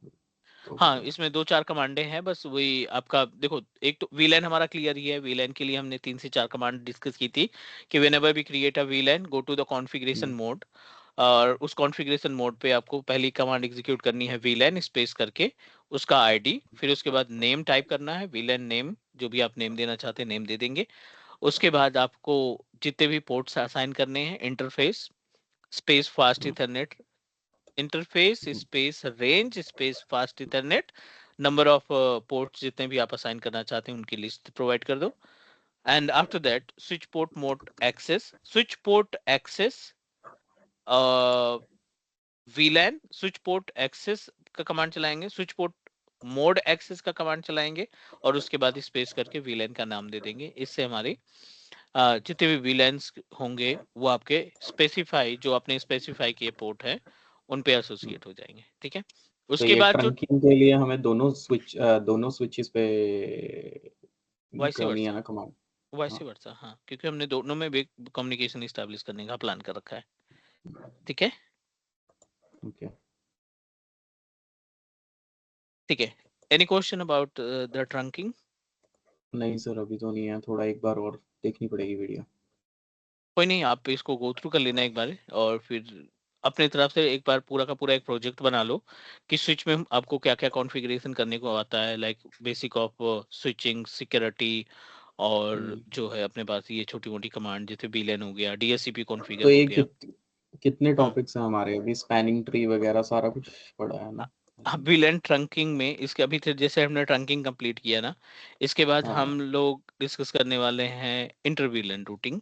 तो हाँ, इसमें 2-4 कमांडें हैं, बस वही आपका देखो, एक तो VLAN हमारा क्लियर ही है। VLAN के लिए हमने 3 से 4 कमांड डिस्कस की थी कि whenever we create a VLAN go to the configuration mode, और उस कॉन्फ़िगरेशन मोड पे आपको पहली कमांड एग्जीक्यूट करनी है VLAN स्पेस करके उसका आईडी, फिर उसके बाद नेम टाइप करना है, VLAN नेम जो भी आप नेम देना चाहते हैं नेम दे देंगे। उसके बाद आपको जितने भी पोर्ट्स असाइन करने हैं, interface space fast Ethernet, interface space range space fast Ethernet, number of ports जितने भी आप असाइन करना चाहते हैं उनकी लिस्ट प्रोवाइड कर दो। And after that switch port mode access, switch port access VLAN switch port access का कमांड चलाएंगे, स्विच पोर्ट मोड एक्सेस का कमांड चलाएंगे और उसके बाद स्पेस करके VLAN का नाम दे देंगे। इससे हमारी जितने भी VLANs होंगे वो आपके स्पेसिफाई, जो आपने स्पेसिफाई किए पोर्ट है उन पे एसोसिएट हो जाएंगे, ठीक है। तो उसके ये बाद जो ट्रंकिंग के लिए हमें दोनों स्विचेस पे वाइस करनी है वर्सा, ना कमांड? वाइस हाँ, वर्सा, हाँ, क्योंकि हमने दोनों में भी कम्युनिकेशन इस्टेब्लिश करने का प्लान कर रखा है, ठीक है। ओके। ठीक है, any question about the trunking? नहीं सर, अभी तो नहीं है, थोड़ा एक बार और देखनी पड़ेगी वीडियो। कोई नहीं, आप इसको गो थ्रू कर लेना एक बार और फिर अपने तरफ से एक बार पूरा का पूरा एक प्रोजेक्ट बना लो कि स्विच में आपको क्या क्या कॉन्फ़िगरेशन करने को आता है, like basic of switching, security, और जो है अपने पास ये छोटी मोटी कमांड जैसे VLAN हो गया, DHCP कॉन्फ़िगर तो हो ये गया। कितने हम्म, टॉपिक्स हैं हमारे अभी? स्पैनिंग ट्री वगैरह सारा कुछ पड़ा है ना? VLAN ट्रंकिंग में इसके अभी जैसे हमने ट्रंकिंग कंप्लीट किया ना, इसके बाद हाँ, हम लोग डिस्कस करने वाले हैं इंटर VLAN रूटिंग,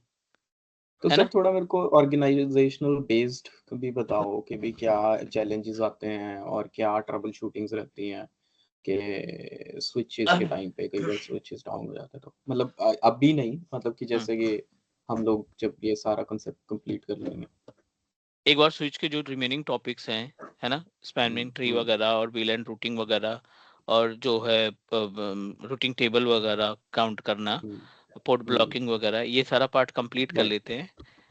तो है सर ना। थोड़ा मेरे को ऑर्गेनाइजेशनल बेस्ड भी बताओ कि भी क्या चैलेंजेस आते हैं और क्या ट्रबल शूटिंग्स रहती हैं कि स्विचेस के टाइम पे कई बार स्विचेस डाउन हो जाता है, तो मतलब अभी नहीं, मतलब कि हम्म, जैसे कि हम लोग जब ये सारा कंसेप्ट कंप्लीट कर लेंगे। एक बार स्विच के जो रिमेनिंग टॉपिक्स हैं, है ना, स्पैनिंग ट्री हम्म, वगैरह और VLAN रूटिंग वगैरह, और जो है रूटिंग टेबल वगैरह काउंट करना, हम्म, पोर्ट हम्म, ब्लॉकिंग वगैरह, ये सारा पार्ट कंप्लीट कर right, लेते हैं,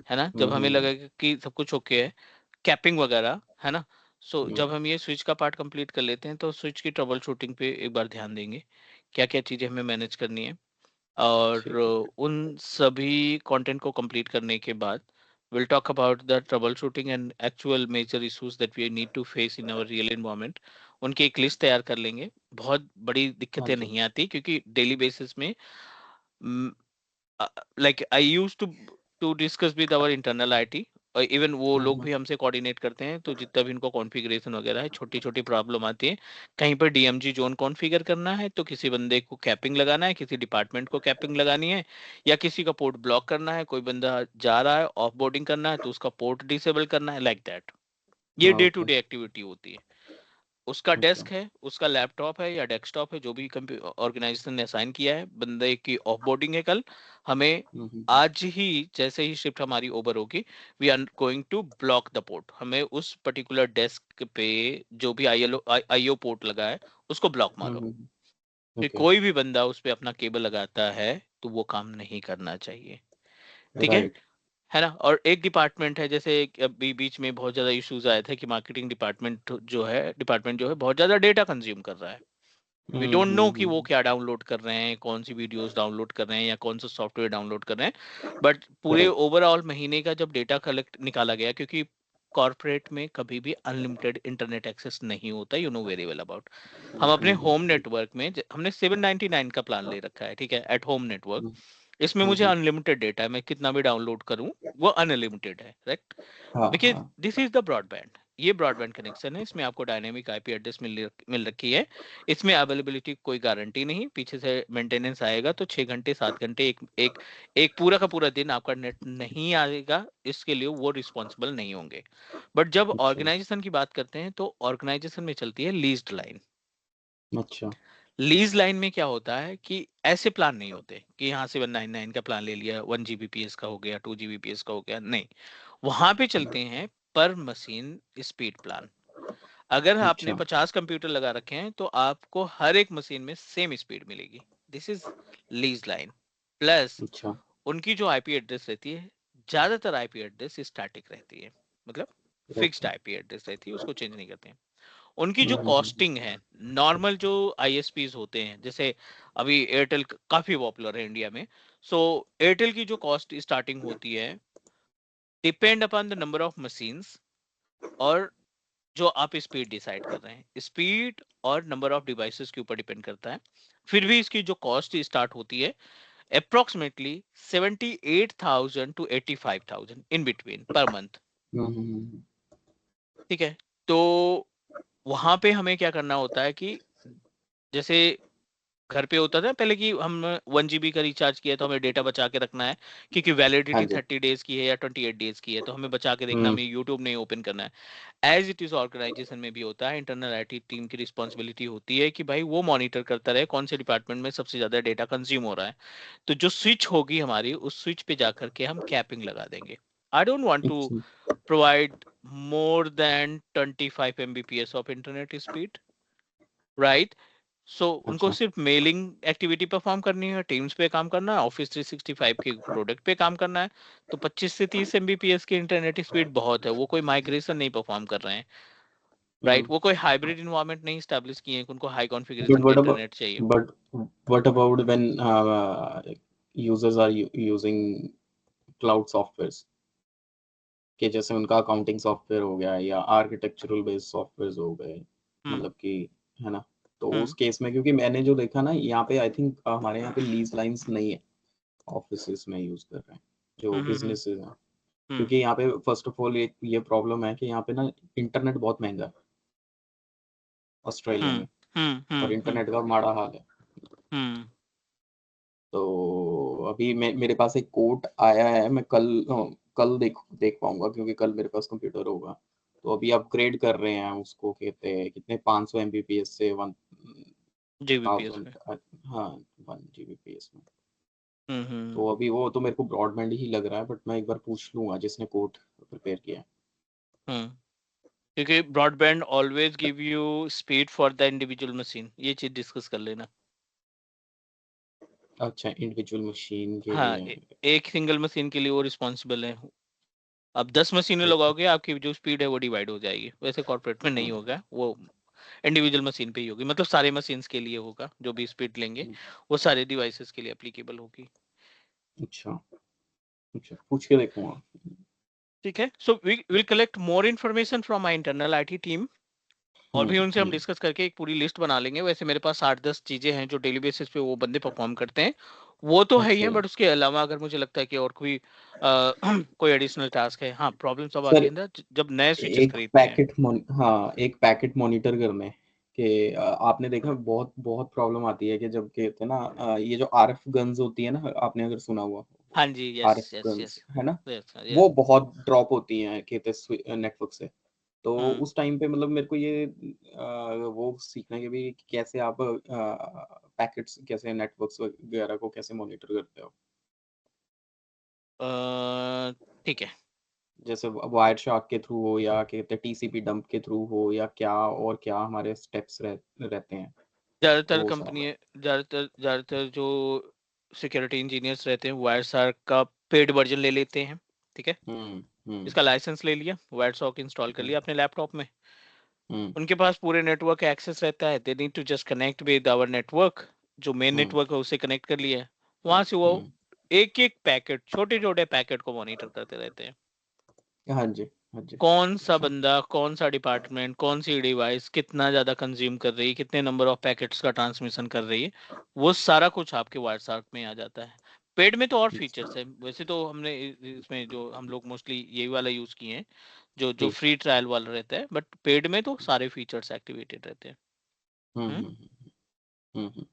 है ना। जब हमें हम्म, लगेगा कि सब कुछ ओके है, कैपिंग वगैरह, है ना। सो हम्म, जब हम ये स्विच का पार्ट कंप्लीट कर लेते हैं तो स्विच की ट्रबल शूटिंग पे एक बार ध्यान देंगे, क्या क्या चीज़ें हमें मैनेज करनी है, और ठीक है। उन सभी कंटेंट को कंप्लीट करने के बाद we'll talk about the troubleshooting and actual major issues that we need to face in our real environment। उनकी एक लिस्ट तैयार कर लेंगे। बहुत बड़ी हाँ दिक्कतें जी। नहीं आती क्योंकि डेली बेसिस में like I use to discuss with our internal IT और इवन वो लोग हम्म, भी हमसे कोऑर्डिनेट करते हैं, तो जितना भी इनको कॉन्फ़िगरेशन वगैरह है, छोटी छोटी प्रॉब्लम आती है, कहीं पर डीएमजी जोन कॉन्फ़िगर करना है तो किसी बंदे को कैपिंग लगाना है, किसी डिपार्टमेंट को कैपिंग लगानी है, या किसी का पोर्ट ब्लॉक करना है, कोई बंदा जा रहा है ऑफ बोर्डिंग करना है तो उसका पोर्ट डिसेबल करना है, लाइक दैट। ये day to okay, day activity होती है। उसका अच्छा, डेस्क है, उसका लैपटॉप है या डेस्कटॉप है, जो भी ऑर्गेनाइजेशन ने असाइन किया है, बंदे की ऑफ बोर्डिंग है कल, हमें हम्म, आज ही जैसे ही शिफ्ट हमारी ओवर होगी, we are going to block the port, हमें उस पर्टिकुलर डेस्क पे जो भी आईओ पोर्ट लगा है उसको ब्लॉक मारो, कि ओके, कोई भी बंदा उस पे अपना केबल लगाता है तो वो काम नहीं करना चाहिए। ठीक राइट, है ना। और एक डिपार्टमेंट है, जैसे अभी बीच में बहुत ज्यादा इश्यूज आए थे कि मार्केटिंग डिपार्टमेंट जो है बहुत ज्यादा डेटा कंज्यूम कर रहा है। वी डोंट नो कि वो क्या डाउनलोड कर रहे हैं, कौन सी वीडियोस डाउनलोड कर रहे हैं या कौन सा सॉफ्टवेयर डाउनलोड कर रहे हैं, बट पूरे करेक्ट, ओवरऑल महीने का जब डेटा कलेक्ट निकाला गया, क्योंकि कॉर्पोरेट में कभी भी अनलिमिटेड इंटरनेट एक्सेस नहीं होता, you know very well about. हम अपने होम नेटवर्क में हमने 799 का प्लान ले रखा है, ठीक है, एट होम नेटवर्क। इसमें मुझे अनलिमिटेड डेटा है, मैं कितना भी डाउनलोड करूं वो अनलिमिटेड है, राइट। हाँ, बिकॉज हाँ, दिस इज द ब्रॉडबैंड, ये ब्रॉडबैंड कनेक्शन है, इसमें आपको डायनेमिक आईपी एड्रेस मिल रखी है। इसमें अवेलेबिलिटी कोई गारंटी नहीं, पीछे से मेंटेनेंस आएगा तो 6 घंटे 7 घंटे एक पूरा का पूरा दिन आपका नेट नहीं आएगा, इसके लिए वो रिस्पॉन्सिबल नहीं होंगे। बट जब अच्छा, ऑर्गेनाइजेशन की बात करते हैं तो ऑर्गेनाइजेशन में चलती है लीज्ड लाइन। अच्छा, लीज लाइन में क्या होता है कि ऐसे प्लान नहीं होते कि यहाँ से 199 का प्लान ले लिया, 1 Gbps का हो गया, 2 Gbps का हो गया, नहीं। वहां पे चलते हैं पर मशीन स्पीड प्लान। अगर आपने अच्छा, 50 कंप्यूटर लगा रखे हैं तो आपको हर एक मशीन में सेम स्पीड मिलेगी, this is lease line. Plus अच्छा, उनकी जो आईपी एड्रेस रहती है, ज्यादातर आईपी एड्रेस स्टैटिक रहती है, मतलब फिक्स्ड ओके, आईपी एड्रेस रहती है, उसको चेंज नहीं करते हैं। उनकी जो हम्म, कॉस्टिंग है, नॉर्मल जो आईएसपीज होते हैं, जैसे अभी एयरटेल काफी पॉपुलर है इंडिया में, सो एयरटेल की जो कॉस्ट स्टार्टिंग होती है, depend upon the number of machines, और जो आप स्पीड डिसाइड कर रहे हैं, स्पीड और नंबर ऑफ डिवाइसेस के ऊपर डिपेंड करता है। फिर भी इसकी जो कॉस्ट स्टार्ट होती है approximately 78,000 to 85,000 in between per month. Hmm, ठीक है, तो वहां पे हमें क्या करना होता है कि जैसे घर पे होता था पहले कि हम 1 GB का रिचार्ज किया तो हमें डेटा बचा के रखना है, क्योंकि हाँ वैलिडिटी जी, 30 डेज की है या 28 डेज की है, तो हमें बचा के देखना, हम्म, हमें यूट्यूब नहीं ओपन करना है। एज इट इज ऑर्गेनाइजेशन में भी होता है, इंटरनल आईटी टीम की रिस्पॉन्सिबिलिटी होती है कि भाई वो मॉनिटर करता रहे कौन से डिपार्टमेंट में सबसे ज्यादा डेटा कंज्यूम हो रहा है। तो जो स्विच होगी हमारी, उस स्विच पे जाकर के हम कैपिंग लगा देंगे। आई डोंट वांट टू अच्छा, provide more than 25 mbps of internet speed, right. So उनको अच्छा, सिर्फ मेलिंग एक्टिविटी परफॉर्म करनी है, टीम्स पे काम करना है, ऑफिस 365 के प्रोडक्ट पे काम करना है, तो 25 से 30 एमबीपीएस की इंटरनेट स्पीड बहुत है, वो कोई माइग्रेशन नहीं परफॉर्म कर रहे हैं, राइट। हम्म, वो कोई हाइब्रिड इन्वायरमेंट नहीं स्टैब्लिश किए हैं कि उनको हाई but कॉन्फ़िगरेशन का what about, इंटरनेट चाहिए। but what about when users are using cloud softwares, कि जैसे उनका अकाउंटिंग सॉफ्टवेयर हो गया या आर्किटेक्चरल बेस्ड सॉफ्टवेयर हो गए, हम्म। मतलब कि, है ना, तो उस हम्म। केस में, क्योंकि मैंने जो देखा ना यहाँ पे, आई थिंक हमारे यहाँ पे लीज लाइंस नहीं है, ऑफिस में यूज कर रहे हैं जो हम्म। हम्म। बिजनेसेस हैं। हम्म। क्योंकि यहाँ पे फर्स्ट ऑफ ऑल ये प्रॉब्लम है कि यहाँ पे ना इंटरनेट बहुत महंगा है ऑस्ट्रेलिया हम्म। में, हम्म। और हम्म। इंटरनेट का माड़ा हाल है। हम्म। तो अभी मेरे पास एक कोड आया है, मैं कल देख देख पाऊंगा क्योंकि कल मेरे पास कंप्यूटर होगा। तो अभी अपग्रेड कर रहे हैं उसको, कहते हैं कितने, 500 एमबीपीएस से जीबीपीएस 1000, में। हाँ, 1 जीबीपीएस में। हम्म। तो अभी वो तो मेरे को ब्रॉडबैंड ही लग रहा है, बट मैं एक बार पूछ लूंगा जिसने कोड प्रिपेयर किया है। हम्म। क्योंकि broadband always give you speed for the individual machine, ये चीज डिस्कस कर लेना। अच्छा, इंडिविजुअल मशीन के हाँ, लिए। एक सिंगल मशीन के लिए वो रिस्पॉन्सिबल है। अब 10 मशीनें ओके, लगाओगे, आपकी जो स्पीड है वो डिवाइड हो जाएगी, वैसे कॉर्पोरेट में नहीं होगा, वो इंडिविजुअल मशीन पे ही होगी, मतलब सारे मशीन्स के लिए होगा, जो भी स्पीड लेंगे वो सारे डिवाइसेस के लिए एप्लीकेबल होगी। अच्छा, अच्छा, पूछ के देखूंगा। ठीक है, so we will collect more information from my internal IT team, और भी उनसे हम हम्म, डिस्कस करके एक पूरी लिस्ट बना लेंगे। वैसे मेरे पास 8-10 चीजें हैं जो डेली बेसिस पे वो बंदे परफॉर्म करते हैं, वो तो है ही अच्छा है, जी। बट उसके अलावा अगर मुझे लगता है कि और कोई कोई एडिशनल टास्क है, हाँ प्रॉब्लम तब आती सर है ना जब नए स्विचेस एक खरीदते हैं। पैकेट हाँ, एक पैकेट मॉनिटर करने के आपने देखा बहुत बहुत प्रॉब्लम आती है कि जब कहते हैं ना ये जो आरएफ गन्स होती है ना, आपने अगर सुना हुआ हाँ जी, yes RF yes guns yes है ना, यस वो यस। बहुत ड्रॉप होती हैं कहते नेटवर्क से। तो हम्म। उस टाइम पे मतलब मेरे को ये वो सीखना है कि भाई कैसे आप पैकेट्स कैसे नेटवर्क्स वगैरह को कैसे मॉनिटर करते हो? ठीक है। जैसे वायर शार्क के थ्रू हो या कहते हैं टीसीपी डंप के थ्रू हो या क्या और क्या हमारे स्टेप्स रहते हैं ज़्यादातर वो कंपनी, सारा। ज़्यादातर ज़्यादातर जो सिक्योरिटी इंजीनियर्स रहते हैं वायरसार्क का पेड वर्जन ले लेते हैं, ठीक है। हुँ, हुँ, इसका लाइसेंस ले लिया, वायरसॉक इंस्टॉल कर हुँ, लिया अपने लैपटॉप में। हुँ, उनके पास पूरे नेटवर्क एक्सेस रहता है, they need to just connect with our network. जो मेन हुँ, नेटवर्क है उससे कनेक्ट कर लिया है, वहां से वो हुँ। एक एक पैकेट, छोटे छोटे पैकेट को मॉनिटर करते रहते हैं। हाँ जी, हाँ जी। कौन सा अच्छा। बंदा, कौन सा डिपार्टमेंट, कौन सी डिवाइस कितना ज्यादा कंज्यूम कर रही है, कितने नंबर ऑफ पैकेट्स का ट्रांसमिशन कर रही है, वो सारा कुछ आपके वायरसार्क में आ जाता है। पेड में तो और अच्छा, फीचर्स है, वैसे तो हमने इसमें जो हम लोग मोस्टली यही वाला यूज किए हैं, जो जो जी। फ्री ट्रायल वाला रहता है, बट पेड में तो सारे फीचर्स एक्टिवेटेड रहते हैं। हुँ, हम्म। हुँ, हुँ, हुँ, हुँ।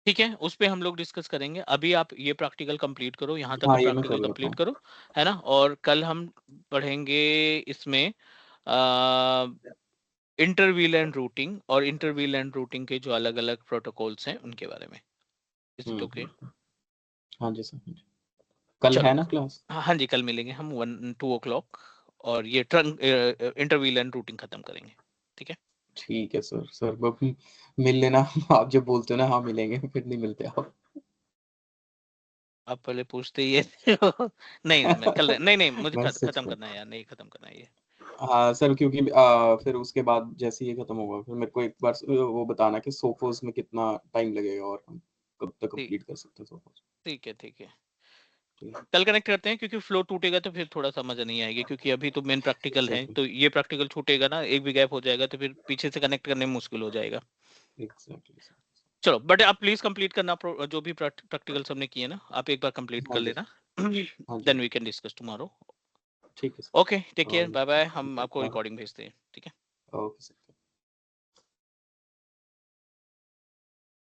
ठीक है, उस पे हम लोग डिस्कस करेंगे। अभी आप ये प्रैक्टिकल कंप्लीट करो, यहाँ तक का हाँ, ये मैं कर प्रैक्टिकल लेता कंप्लीट हूँ। करो, है ना। और कल हम पढ़ेंगे इसमें इंटरव्हील एंड रूटिंग, और इंटरव्हील एंड रूटिंग के जो अलग अलग प्रोटोकॉल्स हैं उनके बारे में। Is it hmm, okay? Hmm. हाँ जी सर, हाँ जी। कल चलो, है ना क्लास? हाँ हाँ जी, कल मिलेंगे हम 1-2 o'clock, और ये ट्रंक इंटरव्हील एंड रूटिंग खत्म करेंगे, ठीक है। ठीक है सर। सर ब मिल लेना आप जब बोलते हो ना हाँ मिलेंगे फिर नहीं मिलते आप। आप पहले पूछते ही है नहीं मैं कल नहीं नहीं, मुझे मैं सच खत्म में करना है यार, नहीं खत्म करना है ये। हाँ सर क्योंकि फिर उसके बाद जैसे ही ये खत्म होगा फिर मेरे को एक बार वो बताना कि सोफोस में कितना टाइम लगेगा और हम कब तक ठीक, कंप्लीट कर सकते हैं सोफोस। ठीक है, ठीक है। ठीक है। कल कनेक्ट करते हैं, क्योंकि फ्लो टूटेगा तो फिर थोड़ा सा मजा नहीं आएगी, क्योंकि अभी तो मेन प्रैक्टिकल है, एग्जैक्टली। तो ये प्रैक्टिकल छूटेगा ना, एक भी गैप हो जाएगा तो फिर पीछे से कनेक्ट करने में मुश्किल हो जाएगा। Exactly sir. चलो, बट आप प्लीज कंप्लीट करना जो भी प्रैक्टिकल्स हमने किए ना, आप एक बार कंप्लीट हाँ कर जी लेना हाँ जी then we can discuss tomorrow. ठीक है okay, take sir. Care, bye bye, हम ठीक है आपको बाय। रिकॉर्डिंग भेजते हैं, ठीक है। Okay sir.